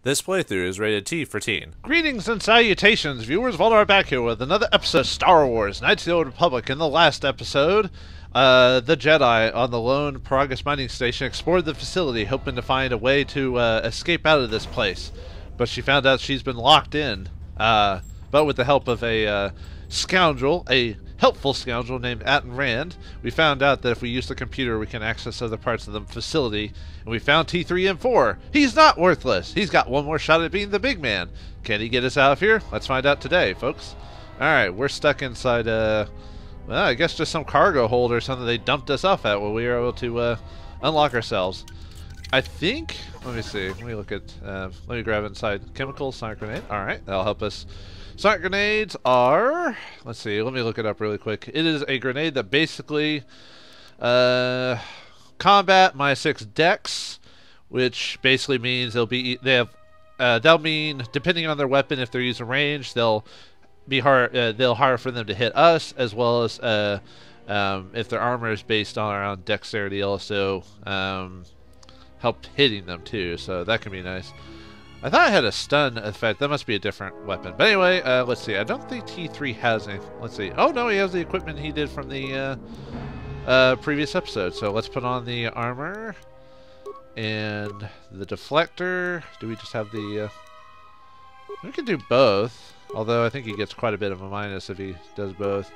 This playthrough is rated T for teen. Greetings and salutations, viewers. Vauldemare back here with another episode of Star Wars: Knights of the Old Republic. In the last episode, the Jedi on the lone Peragus Mining station explored the facility, hoping to find a way to escape out of this place. But she found out she's been locked in. But with the help of a scoundrel, a helpful scoundrel named Atten Rand, we found out that if we use the computer, we can access other parts of the facility. And we found T3M4. He's not worthless. He's got one more shot at being the big man. Can he get us out of here? Let's find out today, folks. Alright, we're stuck inside, well, I guess just some cargo hold or something they dumped us off at while we were able to unlock ourselves. I think, let me see, let me look at, let me grab inside chemicals, sonic grenade. Alright, that'll help us. Sonic grenades are, let's see, let me look it up really quick. It is a grenade that basically, combat -6 dex, which basically means they'll mean, depending on their weapon, if they're using range, they'll be harder for them to hit us, as well as, if their armor is based on around dexterity, also, help hitting them too, so that can be nice. I thought I had a stun effect. That must be a different weapon. But anyway, let's see. I don't think T3 has any. Let's see. Oh, no, he has the equipment he did from the previous episode. So let's put on the armor and the deflector. Do we just have the... we can do both. Although I think he gets quite a bit of a minus if he does both.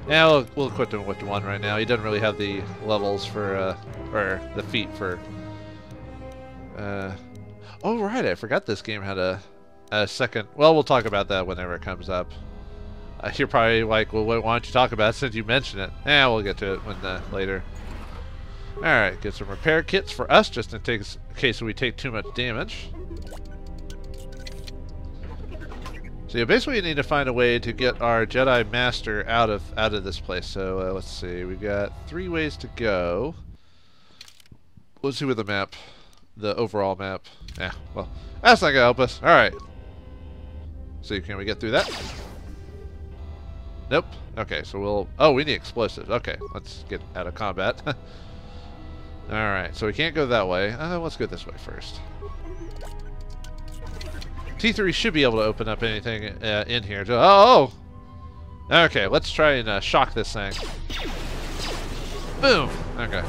Yeah, we'll equip him with one right now. He doesn't really have the levels for, or the feat for... oh, right, I forgot this game had a second... Well, we'll talk about that whenever it comes up. You're probably like, well, why don't you talk about it since you mentioned it? Yeah, we'll get to it when later. Alright, get some repair kits for us, just in case we take too much damage. So you basically need to find a way to get our Jedi Master out of this place. So let's see, we've got 3 ways to go. Let's see with the map. The overall map. Yeah, well, that's not gonna help us. Alright. See, can we get through that? Nope. Okay, so we'll... Oh, we need explosives. Okay, let's get out of combat. Alright, so we can't go that way. Let's go this way first. T3 should be able to open up anything in here. Oh! Okay, let's try and shock this thing. Boom! Okay.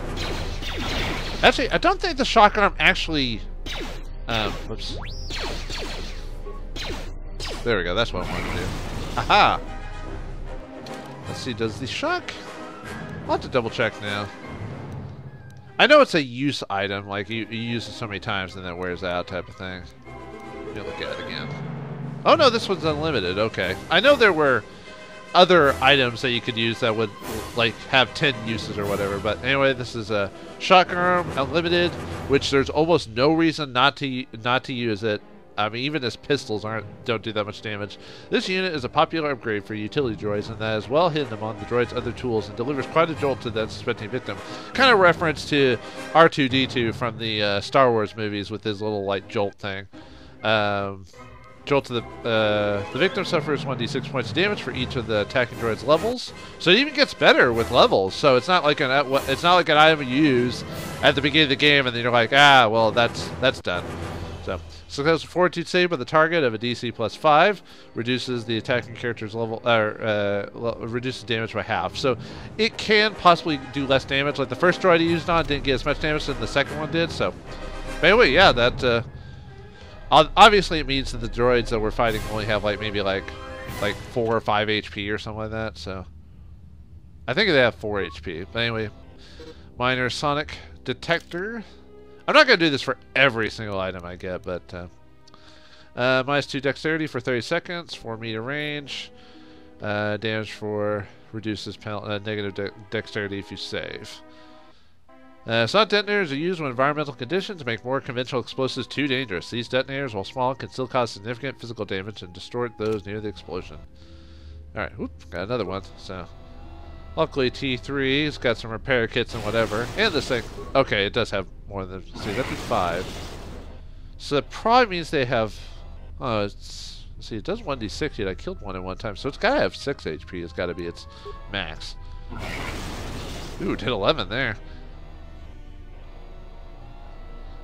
Actually, I don't think the shock arm actually... whoops. There we go, that's what I wanted to do. Aha! Let's see, does the shock... I'll have to double check now. I know it's a use item, like you use it so many times and then it wears out type of thing. Let me look at it again. Oh no, this one's unlimited, okay. I know there were other items that you could use that would like have 10 uses or whatever, but anyway, this is a shock arm unlimited, which there's almost no reason not to use it. I mean, even as pistols don't do that much damage. This unit is a popular upgrade for utility droids, and that is well hidden among the droid's other tools and delivers quite a jolt to the unsuspecting victim. Kind of reference to R2-D2 from the Star Wars movies with his little like jolt thing. Jolt to the victim suffers 1d6 points of damage for each of the attacking droid's levels. So it even gets better with levels. So it's not like an item you use at the beginning of the game and then you're like, ah, well that's done. So successful fortitude save by the target of a DC +5 reduces the attacking character's level, reduces damage by half. So it can possibly do less damage. Like the first droid I used on didn't get as much damage as the second one did. So, but anyway, yeah, that. Obviously, it means that the droids that we're fighting only have like maybe like 4 or 5 HP or something like that. So I think they have 4 HP. But anyway, minor sonic detector. I'm not gonna do this for every single item I get, but -2 dexterity for 30 seconds, 4 meter range, damage for reduces negative dexterity if you save. Sonic detonators are used when environmental conditions make more conventional explosives too dangerous. These detonators, while small, can still cause significant physical damage and distort those near the explosion. Alright, whoop, got another one. So, luckily T3's got some repair kits and whatever. And this thing, okay, it does have more than, see, that'd be 5. So that probably means they have, oh, it's, see, it does 1d6 yet. I killed one at one time, so it's gotta have 6 HP. It's gotta be its max. Ooh, did 11 there.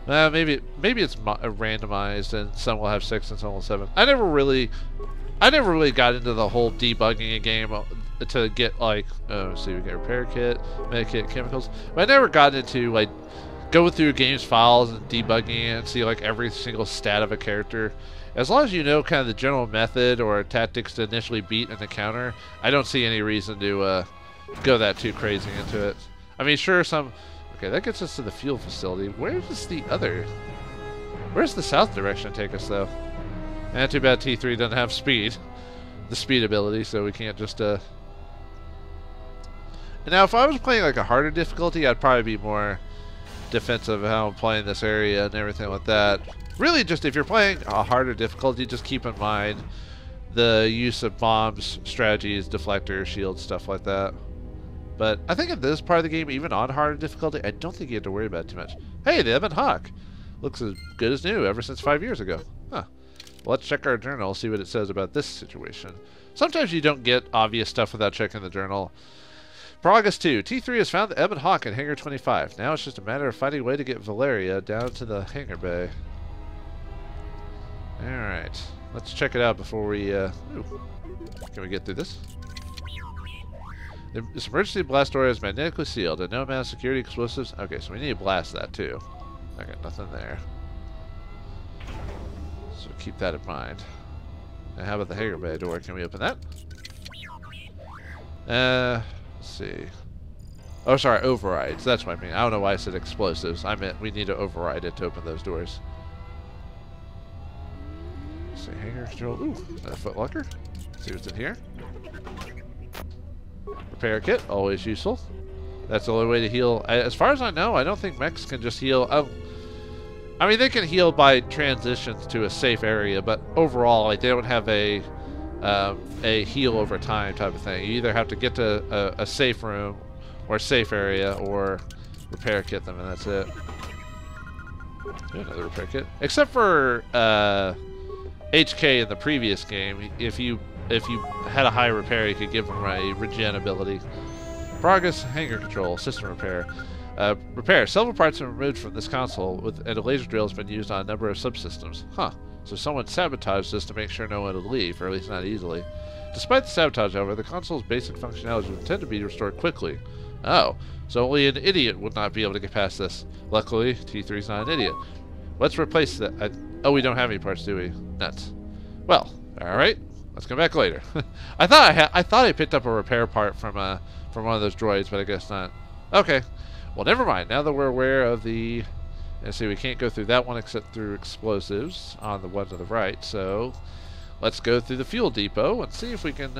Maybe it's randomized, and some will have 6 and some will have 7. I never really got into the whole debugging a game to get like, let's see, we get repair kit, medikit, chemicals. But I never got into like going through a game's files and debugging it and see like every single stat of a character. As long as you know kind of the general method or tactics to initially beat an encounter, I don't see any reason to go that too crazy into it. I mean, sure, okay, that gets us to the fuel facility. Where's the south direction take us though? And too bad T3 doesn't have the speed ability, so we can't just And now if I was playing like a harder difficulty, I'd probably be more defensive of how I'm playing this area and everything like that. Really, just if you're playing a harder difficulty, just keep in mind the use of bombs, strategies, deflectors, shields, stuff like that. But I think in this part of the game, even on harder difficulty, I don't think you have to worry about it too much. Hey, the Ebon Hawk! Looks as good as new ever since 5 years ago. Huh. Well, let's check our journal, see what it says about this situation. Sometimes you don't get obvious stuff without checking the journal. Peragus 2. T3 has found the Ebon Hawk in Hangar 25. Now it's just a matter of finding a way to get Valeria down to the hangar bay. Alright. Let's check it out before we, Ooh. Can we get through this? This emergency blast door is magnetically sealed and no amount of security explosives. Okay, so we need to blast that too. I got nothing there. So keep that in mind. And how about the hangar bay door? Can we open that? Let's see. Oh, sorry, overrides. That's what I mean. I don't know why I said explosives. I meant we need to override it to open those doors. Let's see, hangar control. Ooh, a footlocker. See what's in here. Repair kit, always useful. That's the only way to heal. As far as I know, I don't think mechs can just heal. I mean, they can heal by transitions to a safe area, but overall, like, they don't have a heal over time type of thing. You either have to get to a safe room or a safe area, or repair kit them, and that's it. Another repair kit. Except for HK in the previous game, if you had a high repair, you could give them a regen ability. Peragus hangar control, system repair. Repair. Several parts have been removed from this console, and a laser drill has been used on a number of subsystems. Huh. So someone sabotaged this to make sure no one would leave, or at least not easily. Despite the sabotage, however, the console's basic functionality would tend to be restored quickly. Oh, so only an idiot would not be able to get past this. Luckily, T3's not an idiot. Let's replace that. Oh, we don't have any parts, do we? Nuts. Well, alright. Let's come back later. I thought I picked up a repair part from one of those droids, but I guess not. Okay. Well, never mind. Now that we're aware of the... Let's see, we can't go through that one except through explosives on the one to the right, so let's go through the fuel depot and see if we can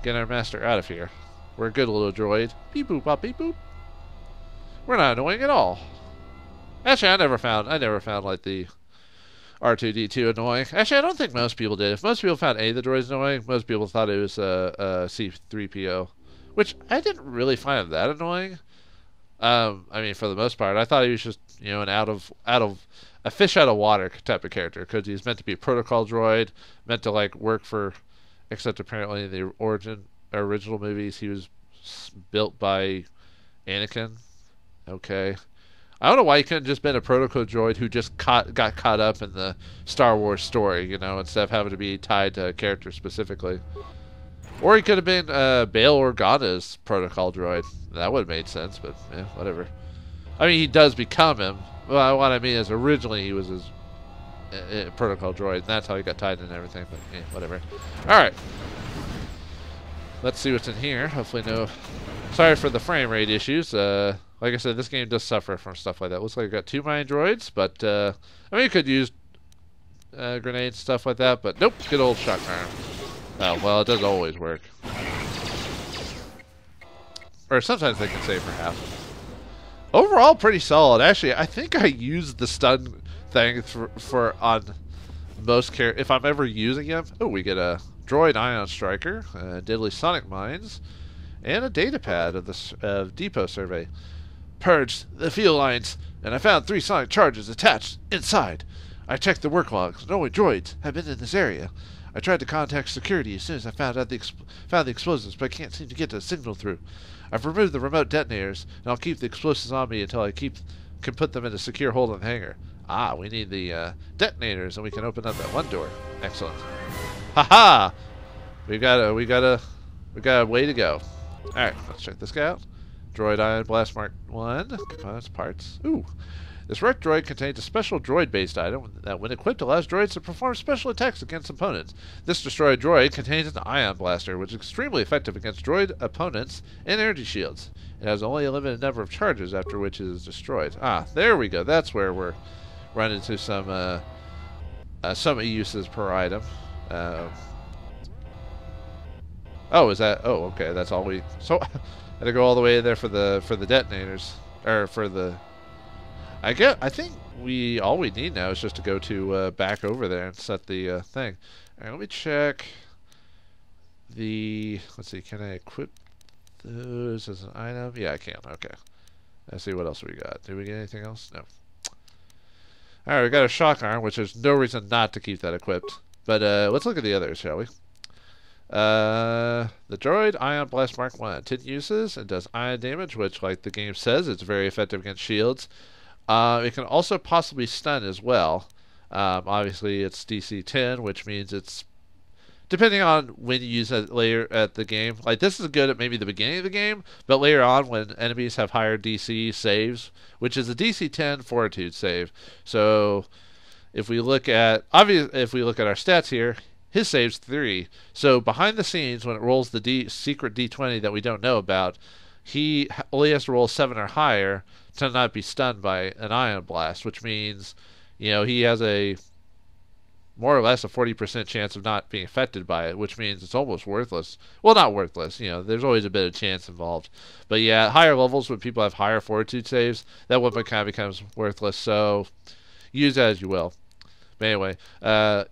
get our master out of here. We're a good little droid. Beep boop bop beep boop. We're not annoying at all. Actually, I never found like the R2-D2 annoying. Actually, I don't think most people did. If most people found any of the droids annoying, most people thought it was C-3PO, which I didn't really find that annoying. I mean, for the most part, I thought he was just, you know, an a fish out of water type of character, because he's meant to be a protocol droid, meant to like work for, except apparently in the original movies he was built by Anakin. Okay. I don't know why he couldn't just been a protocol droid who just got caught up in the Star Wars story, you know, instead of having to be tied to a character specifically. Or he could have been Bail Organa's protocol droid. That would have made sense, but yeah, whatever. I mean, he does become him. Well, what I mean is originally he was his protocol droid, and that's how he got tied in and everything, but yeah, whatever. Alright. Let's see what's in here. Hopefully no... Sorry for the frame rate issues. Like I said, this game does suffer from stuff like that. Looks like I got 2 mine droids, but I mean, you could use grenades, stuff like that, but nope, good old shotgun. Oh, well, it doesn't always work. Or sometimes they can save for half. Overall, pretty solid. Actually, I think I used the stun thing for on most characters. If I'm ever using him. Oh, we get a droid ion striker, deadly sonic mines, and a data pad of the depot survey. Purged the fuel lines, and I found 3 sonic charges attached inside. I checked the work logs. No droids have been in this area. I tried to contact security as soon as I found the explosives, but I can't seem to get the signal through. I've removed the remote detonators, and I'll keep the explosives on me until I keep can put them in a secure hold on the hangar. Ah, we need the detonators, and we can open up that one door. Excellent. Haha! We got a way to go. All right, let's check this guy out. Droid Ion Blast Mark 1. Components, parts. Ooh. This wrecked droid contains a special droid-based item that, when equipped, allows droids to perform special attacks against opponents. This destroyed droid contains an ion blaster, which is extremely effective against droid opponents and energy shields. It has only a limited number of charges, after which it is destroyed. Ah, there we go. That's where we're running into some uses per item. Oh, is that? Oh, okay. That's all we. So, I had to go all the way there for the detonators, or for the. I think all we need now is just to go to back over there and set the thing. All right, let me check the. Let's see. Can I equip those as an item? Yeah, I can. Okay. Let's see what else we got. Did we get anything else? No. All right, we got a shock arm, which there's no reason not to keep that equipped. But let's look at the others, shall we? The droid Ion Blast Mark 1. 10 uses and does ion damage, which, like the game says, it's very effective against shields. It can also possibly stun as well. Obviously, it's DC 10, which means it's depending on when you use it later at the game. Like, this is good at maybe the beginning of the game, but later on when enemies have higher DC saves, which is a DC 10 Fortitude save. So, if we look at our stats here, his save's 3. So behind the scenes, when it rolls the secret D20 that we don't know about, he only has to roll 7 or higher to not be stunned by an ion blast, which means, he has a more or less a 40% chance of not being affected by it, which means it's almost worthless. Well, not worthless. There's always a bit of chance involved. But yeah, at higher levels, when people have higher fortitude saves, that weapon kind of becomes worthless. So use that as you will. But anyway,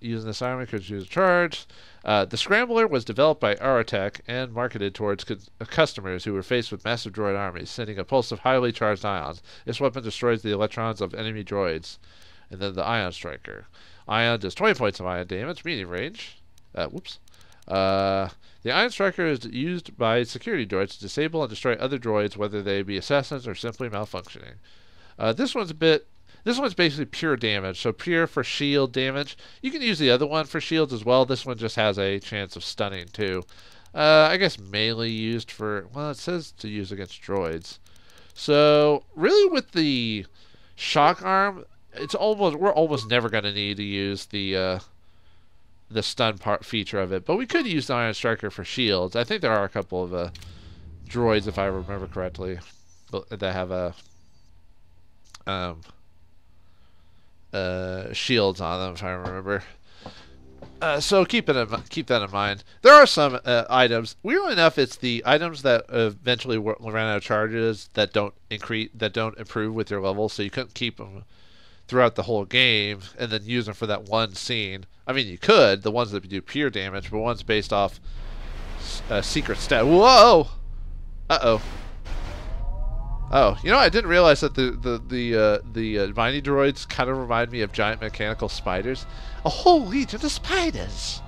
using this armor could use a charge. The Scrambler was developed by Aratech and marketed towards customers who were faced with massive droid armies, sending a pulse of highly charged ions. This weapon destroys the electrons of enemy droids. And then the Ion Striker. Ion does 20 points of ion damage, medium range. The Ion Striker is used by security droids to disable and destroy other droids, whether they be assassins or simply malfunctioning. This one's basically pure damage, so pure for shield damage. You can use the other one for shields as well. This one just has a chance of stunning too. I guess mainly used for, well, it says to use against droids. So really with the shock arm, we're almost never going to need to use the stun part feature of it, but we could use the Ion Striker for shields. I think there are a couple of droids, if I remember correctly, that have shields on them, if I remember. So keep that in mind. There are some items. Weirdly enough, it's the items that eventually ran out of charges that don't improve with your level, so you couldn't keep them throughout the whole game and then use them for that one scene. I mean, you could, the ones that do pure damage, but ones based off secret stat. Whoa! Uh-oh. Oh, I didn't realize that the mining droids kind of remind me of giant mechanical spiders. A whole legion of spiders!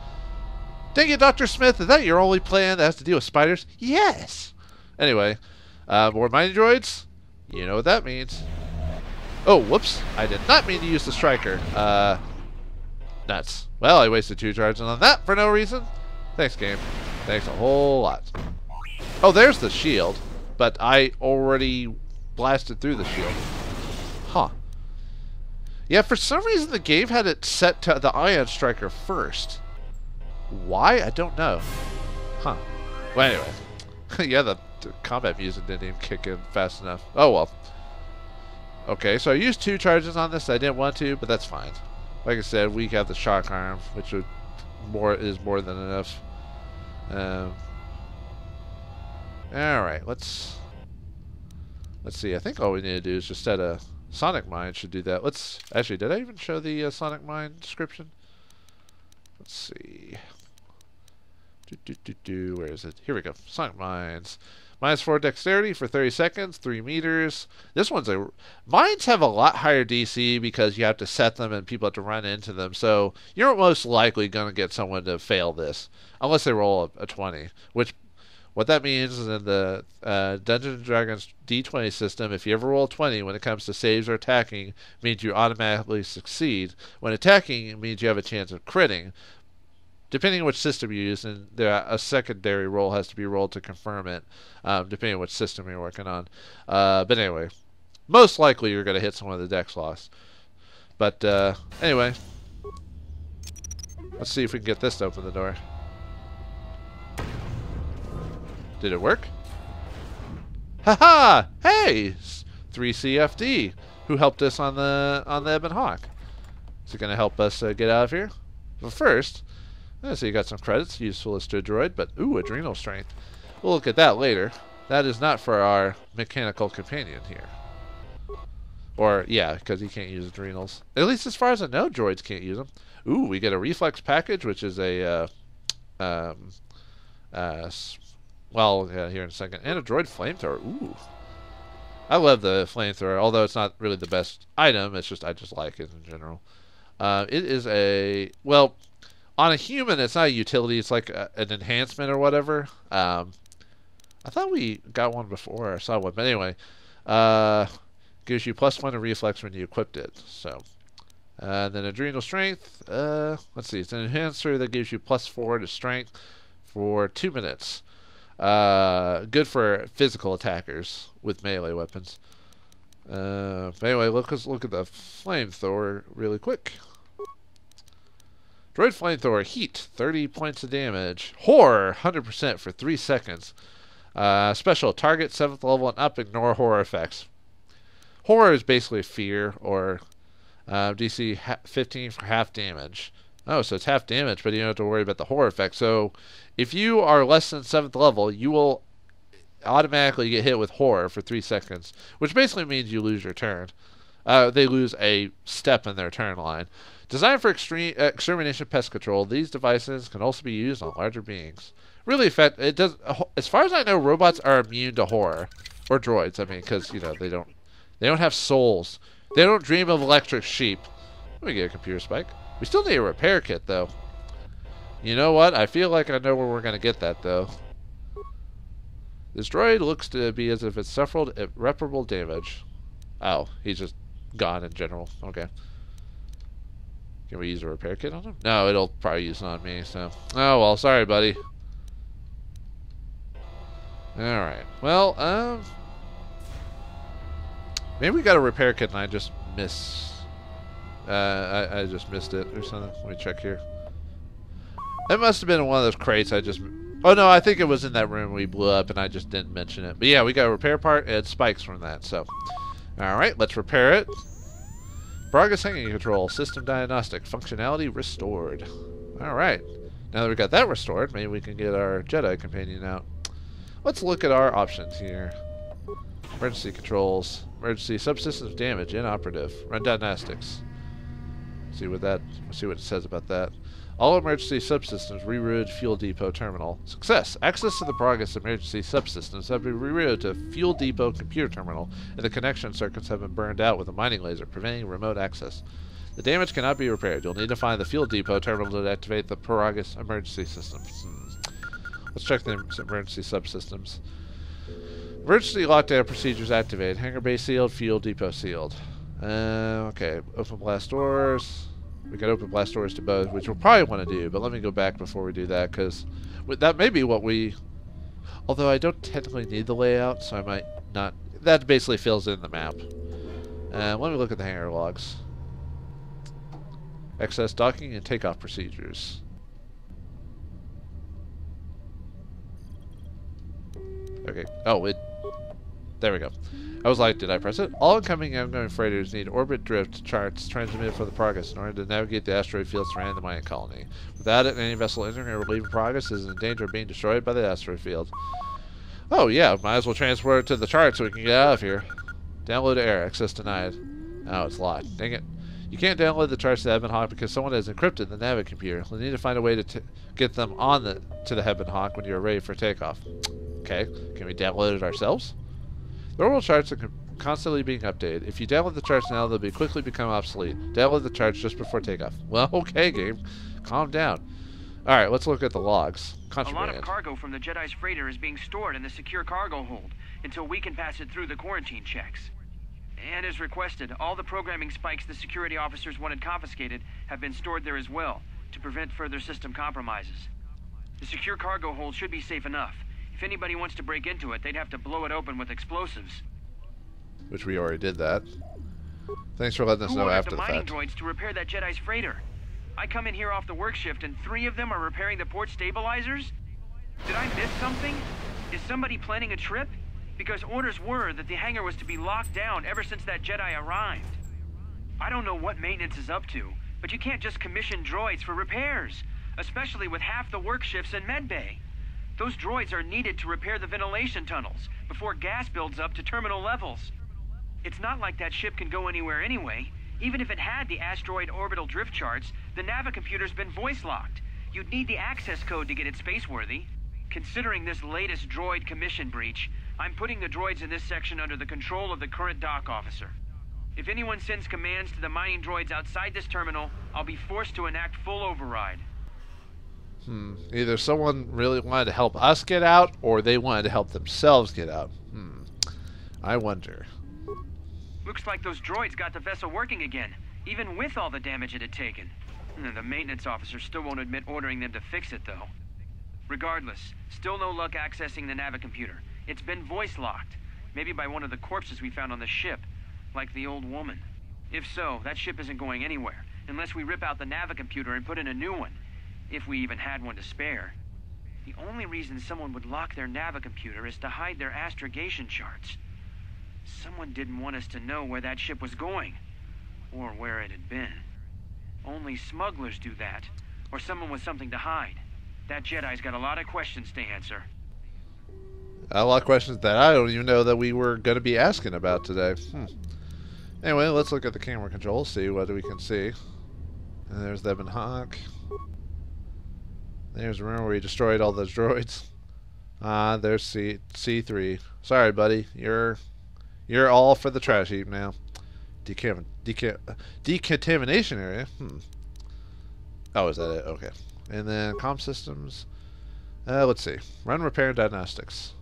Dang it, Dr. Smith, is that your only plan that has to deal with spiders? Yes! Anyway, more mining droids? You know what that means. Oh, whoops. I did not mean to use the striker. Nuts. Well, I wasted 2 charges on that for no reason. Thanks, game. Thanks a whole lot. Oh, there's the shield. But I already blasted through the shield. Huh. Yeah, for some reason the game had it set to the Ion Striker first. Why? I don't know. Huh. Well, anyway. Yeah, the combat music didn't even kick in fast enough. Oh, well. Okay, so I used 2 charges on this. I didn't want to, but that's fine. Like I said, we have the shock arm, which is more than enough. Alright, let's see. I think all we need to do is just set a Sonic Mine should do that. Actually, did I even show the Sonic Mine description? Let's see. Where is it? Here we go. Sonic Mines. -4 dexterity for 30 seconds, 3 meters. This one's mines have a lot higher DC because you have to set them and people have to run into them. So you're most likely going to get someone to fail this unless they roll a 20, which What that means is in the Dungeons & Dragons D20 system, if you ever roll 20 when it comes to saves or attacking, it means you automatically succeed. When attacking, it means you have a chance of critting. Depending on which system you use, and a secondary roll has to be rolled to confirm it, depending on which system you're working on. But anyway, most likely you're going to hit someone with a dex loss. But anyway, let's see if we can get this to open the door. Did it work? Haha! Hey! 3CFD, who helped us on the Ebon Hawk. Is it going to help us get out of here? But first, so you got some credits, useful as to a droid, but ooh, adrenal strength. We'll look at that later. That is not for our mechanical companion here. Or, yeah, because he can't use adrenals. At least as far as I know, droids can't use them. Ooh, we get a reflex package, which is a, well, here in a second. And a droid flamethrower. Ooh. I love the flamethrower, although it's not really the best item. It's just, I just like it in general. It is a, well, on a human, it's not a utility. It's like an enhancement or whatever. I thought we got one before. I saw one. But anyway, gives you +1 to reflex when you equipped it. So, then adrenal strength. Let's see. It's an enhancer that gives you +4 to strength for 2 minutes. Good for physical attackers with melee weapons. But anyway, let's look at the flamethrower really quick. Droid flamethrower, heat, 30 points of damage. Horror, 100% for 3 seconds. Special, target 7th level and up, ignore horror effects. Horror is basically fear, or DC 15 for half damage. Oh, so it's half damage, but you don't have to worry about the horror effect. So if you are less than 7th level, you will automatically get hit with horror for 3 seconds, which basically means you lose your turn. They lose a step in their turn line. Designed for extermination pest control, these devices can also be used on larger beings. Really effective. It does. As far as I know, robots are immune to horror, or droids. I mean, because you know they don't have souls. They don't dream of electric sheep. Let me get a computer spike. We still need a repair kit, though. You know what? I feel like I know where we're going to get that, though. This droid looks to be as if it suffered irreparable damage. Oh, he's just gone in general. Okay. Can we use a repair kit on him? No, it'll probably use it on me, so... Oh, well, sorry, buddy. Alright. Well, maybe we got a repair kit and I just I just missed it or something. Let me check here. That must have been in one of those crates I just... Oh, no, I think it was in that room we blew up and I just didn't mention it. But yeah, we got a repair part and spikes from that, so... Alright, let's repair it. Peragus hanging control, system diagnostic, functionality restored. Alright, now that we got that restored, maybe we can get our Jedi companion out. Let's look at our options here. Emergency controls, emergency subsystems damage, inoperative, run diagnostics. See what it says about that. All emergency subsystems rerouted fuel depot terminal. Success. Access to the Peragus emergency subsystems have been rerouted to fuel depot computer terminal, and the connection circuits have been burned out with a mining laser, preventing remote access. The damage cannot be repaired. You'll need to find the fuel depot terminal to activate the Peragus emergency systems. Let's check the emergency subsystems. Emergency lockdown procedures activated. Hangar bay sealed. Fuel depot sealed. Okay. Open blast doors. We can open blast doors to both, which we'll probably want to do, but let me go back before we do that, because that may be what we... Although I don't technically need the layout, so I might not... That basically fills in the map. Let me look at the hangar logs. Access docking and takeoff procedures. Okay. Oh, there we go. I was like, did I press it? All incoming and outgoing freighters need orbit drift charts transmitted for the Peragus in order to navigate the asteroid field surrounding the mining colony. Without it, any vessel entering or leaving Peragus is in danger of being destroyed by the asteroid field. Oh yeah, might as well transfer it to the chart so we can get out of here. Download air, access denied. Oh, it's locked. Dang it. You can't download the charts to the Ebon Hawk because someone has encrypted the Navi computer. We'll need to find a way to get them on to the Ebon Hawk when you're ready for takeoff. Okay, can we download it ourselves? The orbital charts are constantly being updated. If you download the charts now, they'll quickly become obsolete. Download the charts just before takeoff. Well, okay, game. Calm down. Alright, let's look at the logs. A Contraband. lot of cargo from the Jedi's freighter is being stored in the secure cargo hold until we can pass it through the quarantine checks. And as requested, all the programming spikes the security officers wanted confiscated have been stored there as well, to prevent further system compromises. The secure cargo hold should be safe enough. If anybody wants to break into it, they'd have to blow it open with explosives. Which we already did that. Thanks for letting us know after the fact. Who ordered the mining droids to repair that Jedi's freighter? I come in here off the work shift and 3 of them are repairing the port stabilizers? Did I miss something? Is somebody planning a trip? Because orders were that the hangar was to be locked down ever since that Jedi arrived. I don't know what maintenance is up to, but you can't just commission droids for repairs, especially with half the work shifts in medbay. Those droids are needed to repair the ventilation tunnels before gas builds up to terminal levels. It's not like that ship can go anywhere anyway. Even if it had the asteroid orbital drift charts, the navicomputer's been voice-locked. You'd need the access code to get it spaceworthy. Considering this latest droid commission breach, I'm putting the droids in this section under the control of the current dock officer. If anyone sends commands to the mining droids outside this terminal, I'll be forced to enact full override. Either someone really wanted to help us get out, or they wanted to help themselves get out. I wonder. Looks like those droids got the vessel working again, even with all the damage it had taken. The maintenance officer still won't admit ordering them to fix it, though. Regardless, still no luck accessing the navicomputer. It's been voice-locked, maybe by one of the corpses we found on the ship, like the old woman. If so, that ship isn't going anywhere, unless we rip out the navicomputer and put in a new one, if we even had one to spare. The only reason someone would lock their navicomputer is to hide their astrogation charts. Someone didn't want us to know where that ship was going, or where it had been. Only smugglers do that, or someone with something to hide. That Jedi's got a lot of questions to answer. A lot of questions that I don't even know that we were going to be asking about today. Anyway, let's look at the camera controls, see what we can see. And there's Devin Hawk. There's the room where we destroyed all those droids. There's C3. Sorry, buddy. You're all for the trash heap now. Decontamination area. Oh, is that it? Okay. And then comm systems. Let's see. Run repair diagnostics.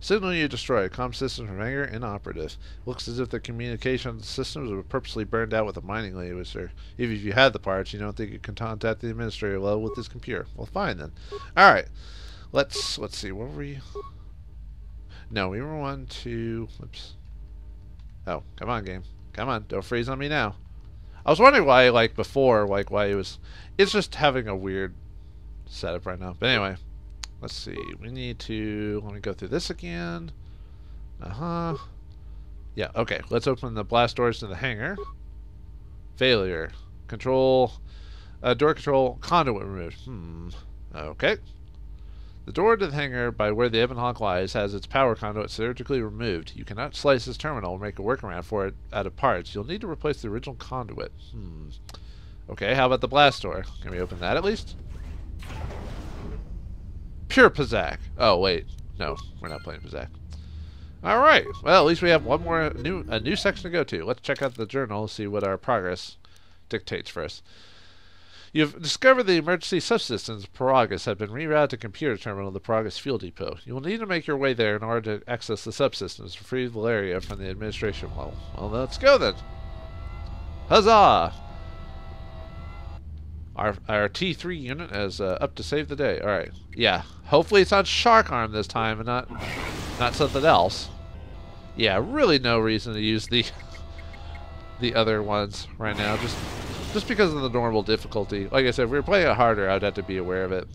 Signal you destroyed. Comm systems from hangar inoperative. Looks as if the communication systems were purposely burned out with a mining laser. Even if you had the parts, you don't think you can contact the administrator level with this computer. Well, fine then. All right. Let's see. What were we? No, we were on to. Oops. Oh, come on, game. Come on, don't freeze on me now. I was wondering why, like before, like why it was. It's just having a weird setup right now. But anyway. Let's see, we need to, let me go through this again. Yeah, okay, let's open the blast doors to the hangar. Failure. Control, door control, conduit removed. Okay. The door to the hangar by where the Ebon Hawk lies has its power conduit surgically removed. You cannot slice this terminal or make a workaround for it out of parts. You'll need to replace the original conduit. Okay, how about the blast door? Can we open that at least? Pure Pizzac. Oh wait, no, we're not playing Pizzac. All right. Well, at least we have one more a new section to go to. Let's check out the journal, see what our progress dictates for us. You've discovered the emergency subsystems Peragus have been rerouted to computer terminal of the Peragus Fuel Depot. You will need to make your way there in order to access the subsystems to free Valeria from the administration level. Well, let's go then. Huzzah! Our T3 unit is up to save the day. All right. Yeah. Hopefully it's on Shark Arm this time and not something else. Yeah. Really no reason to use the other ones right now. Just because of the normal difficulty. Like I said, if we were playing it harder, I'd have to be aware of it.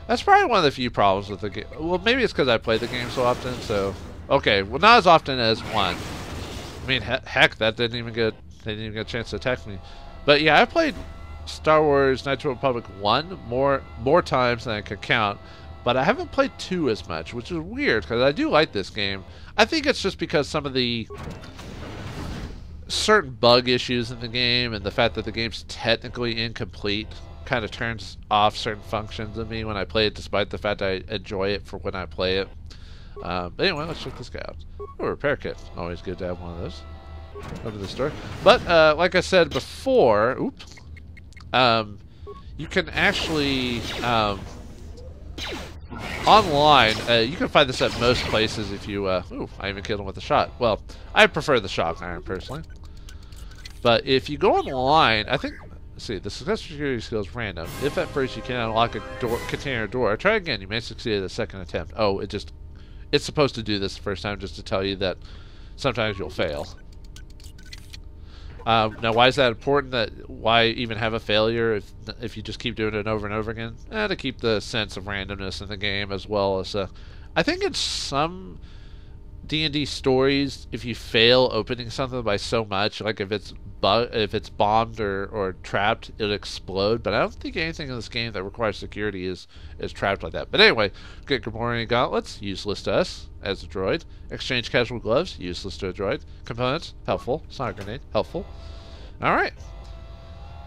That's probably one of the few problems with the game. Well, maybe it's because I play the game so often. So okay. Well, not as often as one. I mean, heck, that didn't even get a chance to attack me. But yeah, I played Star Wars Knights of the Republic 1 more times than I could count, but I haven't played 2 as much, which is weird because I do like this game. I think it's just because some of the certain bug issues in the game and the fact that the game's technically incomplete kind of turns off certain functions of me when I play it, despite the fact I enjoy it for when I play it. But anyway, let's check this guy out. Oh, repair kit. Always good to have one of those. Over the store. But like I said before, oops. you can actually online. You can find this at most places if you. Ooh, I even killed him with a shot. Well, I prefer the shock iron personally. But if you go online, I think. Let's see, the success security skill is random. If at first you cannot unlock a container door, try again. You may succeed at the second attempt. Oh, it's supposed to do this the first time just to tell you that sometimes you'll fail. Now, why is that important? Why even have a failure if you just keep doing it over and over again? To keep the sense of randomness in the game, as well as I think in some D&D stories, if you fail opening something by so much, like if it's bombed or trapped, it'll explode. But I don't think anything in this game that requires security is trapped like that. But anyway, get Gamorrean gauntlets, useless to us as a droid. Exchange casual gloves, useless to a droid. Components, helpful. Sonic grenade, helpful. Alright.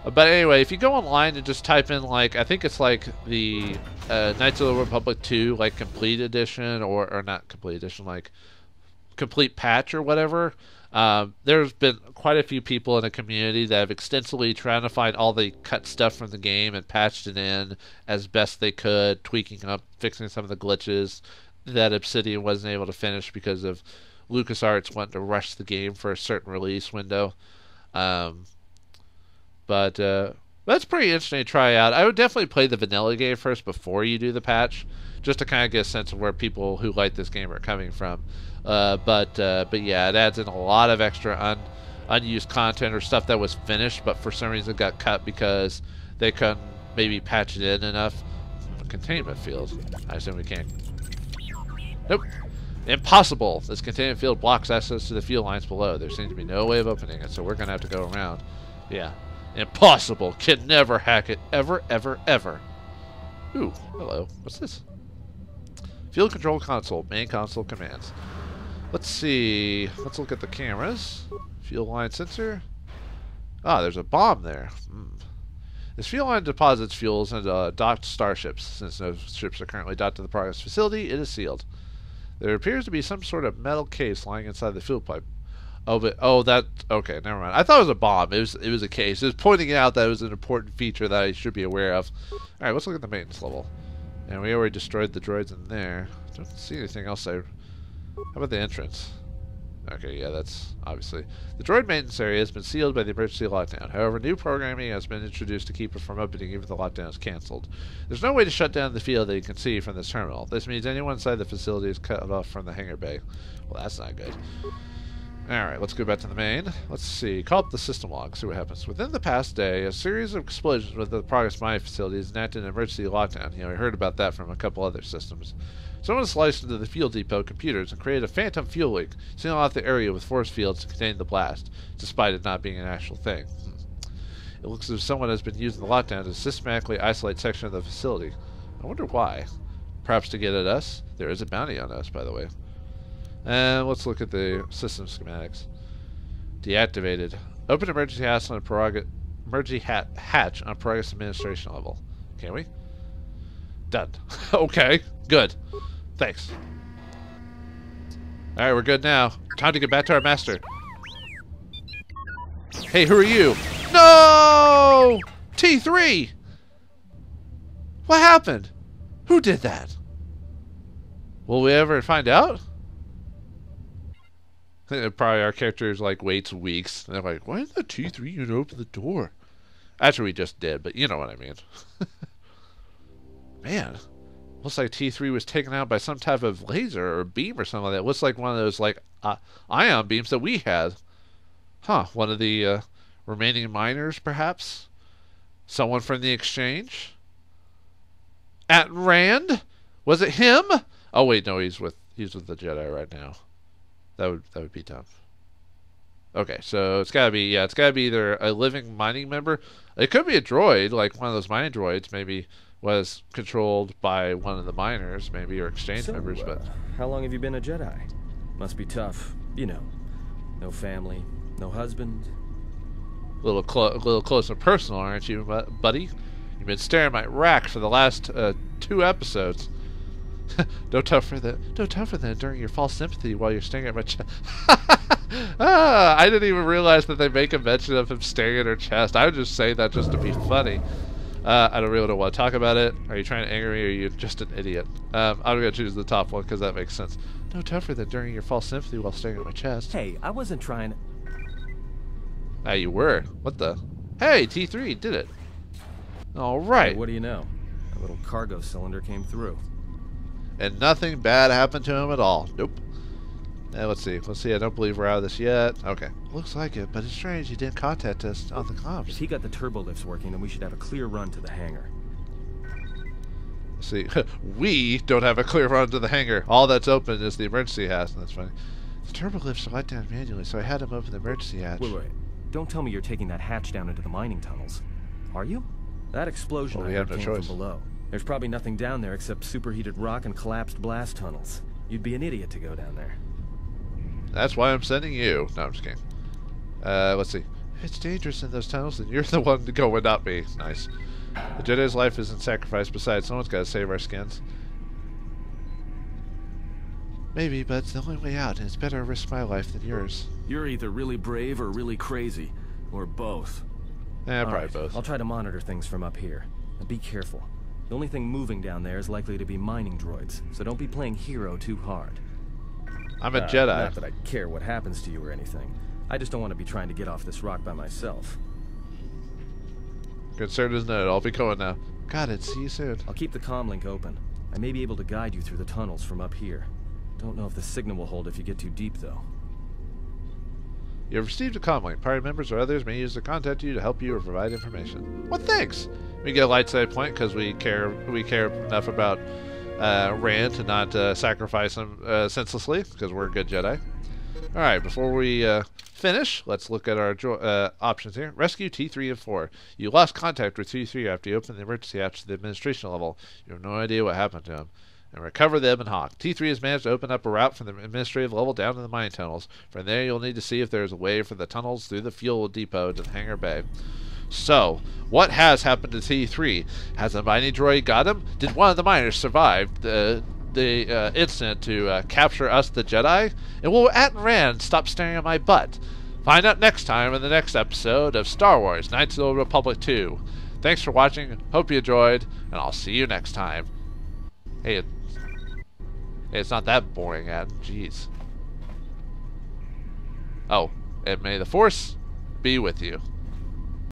But anyway, if you go online and just type in, like, I think it's like the Knights of the Republic 2, like, complete edition, or not complete edition, like, complete patch or whatever. There's been quite a few people in the community that have extensively tried to find all the cut stuff from the game and patched it in as best they could, tweaking up, fixing some of the glitches that Obsidian wasn't able to finish because of LucasArts wanting to rush the game for a certain release window. But that's pretty interesting to try out. I would definitely play the vanilla game first before you do the patch, just to kind of get a sense of where people who like this game are coming from. But yeah, it adds in a lot of extra unused content or stuff that was finished, but for some reason got cut because they couldn't maybe patch it in enough. Containment field. I assume we can't. Nope. Impossible. This containment field blocks access to the fuel lines below. There seems to be no way of opening it, so we're going to have to go around. Yeah. Impossible. Can never hack it. Ever, ever, ever. Ooh, hello. What's this? Field control console. Main console commands. Let's see. Let's look at the cameras. Fuel line sensor. Ah, there's a bomb there. This fuel line deposits fuels into docked starships. Since no ships are currently docked to the Peragus facility, it is sealed. There appears to be some sort of metal case lying inside the fuel pipe. Oh, but okay, never mind. I thought it was a bomb. It was a case. It was pointing out that it was an important feature that I should be aware of. All right, let's look at the maintenance level. And we already destroyed the droids in there. Don't see anything else there. How about the entrance? Okay, yeah, that's obviously. The droid maintenance area has been sealed by the emergency lockdown. However, new programming has been introduced to keep it from opening even if the lockdown is cancelled. There's no way to shut down the field that you can see from this terminal. This means anyone inside the facility is cut off from the hangar bay. Well, that's not good. Alright, let's go back to the main. Let's see. Call up the system log, see what happens. Within the past day, a series of explosions with the Peragus Mining facility has enacted an emergency lockdown. You know, we heard about that from a couple other systems. Someone sliced into the fuel depot computers and created a phantom fuel leak, sealing off the area with force fields to contain the blast, despite it not being an actual thing. It looks as if someone has been using the lockdown to systematically isolate section of the facility. I wonder why. Perhaps to get at us? There is a bounty on us, by the way. And let's look at the system schematics. Deactivated. Open emergency hatch on hatch on Peragus administration level. Can we? Done. Okay, good. Thanks. Alright, we're good now. Time to get back to our master. Hey, who are you? No! T3! What happened? Who did that? Will we ever find out? I think that probably our characters like waits weeks. And they're like, why didn't the T3 unit open the door? Actually, we just did, but you know what I mean. Man, looks like T3 was taken out by some type of laser or beam or something like that. Looks like one of those like ion beams that we had. Huh? One of the remaining miners, perhaps? Someone from the exchange? At Rand? Was it him? Oh wait, no, he's with the Jedi right now. That would be dumb. Okay, so it's gotta be either a living mining member. It could be a droid, like one of those mining droids, maybe was controlled by one of the miners, maybe, or exchange members. But how long have you been a Jedi? Must be tough, you know. No family, no husband. A little close and personal, aren't you, buddy? You've been staring at my rack for the last 2 episodes. Don't tell for that during your false sympathy while you're staring at my chest. I didn't even realize that they make a mention of him staring at her chest. I would just say that just to be funny. I don't really want to talk about it. Are you trying to anger me, or are you just an idiot? I'm going to choose the top one because that makes sense. No tougher than during your false sympathy while staring at my chest. Hey, I wasn't trying to... Ah, you were. What the? Hey, T3 did it. All right. Hey, what do you know? A little cargo cylinder came through. And nothing bad happened to him at all. Nope. Let's see. Let's see. I don't believe we're out of this yet. Okay. Looks like it, but it's strange he didn't contact us on the comms. If he got the turbo lifts working, then we should have a clear run to the hangar. See, we don't have a clear run to the hangar. All that's open is the emergency hatch, and that's funny. The turbo lifts are let down manually, so I had him open the emergency hatch. Wait. Don't tell me you're taking that hatch down into the mining tunnels. Are you? That explosion Well, we I have heard no came choice. from below. There's probably nothing down there except superheated rock and collapsed blast tunnels. You'd be an idiot to go down there. That's why I'm sending you. No, I'm just kidding. Let's see. If it's dangerous in those tunnels, then you're the one to go and not me. Nice. The Jedi's life isn't sacrificed. Besides, someone's got to save our skins. Maybe, but it's the only way out, and it's better to risk my life than yours. You're either really brave or really crazy. Or both. Probably Alright, both. I'll try to monitor things from up here. And be careful. The only thing moving down there is likely to be mining droids, so don't be playing hero too hard. I'm a Jedi. Not that I care what happens to you or anything. I just don't want to be trying to get off this rock by myself. Concerned is noted. I'll be going now. Got it. See you soon. I'll keep the comm link open. I may be able to guide you through the tunnels from up here. Don't know if the signal will hold if you get too deep, though. You have received a comm link. Party members or others may use to contact you to help you or provide information. Well, thanks. We get a light side point because we care enough about Rand to not sacrifice him senselessly because we're a good Jedi. All right, before we finish, let's look at our options here. Rescue T3 and 4. You lost contact with T3 after you opened the emergency hatch to the administration level. You have no idea what happened to him. And recover them and Hawk. T3 has managed to open up a route from the administrative level down to the mine tunnels. From there, you'll need to see if there is a way for the tunnels through the fuel depot to the hangar bay. So, what has happened to T3? Has a mining droid got him? Did one of the miners survive the incident to capture us, the Jedi? And will At and Rand stop staring at my butt? Find out next time in the next episode of Star Wars Knights of the Old Republic 2. Thanks for watching, hope you enjoyed, and I'll see you next time. Hey, it's not that boring, Ad. Jeez. Oh, and may the Force be with you.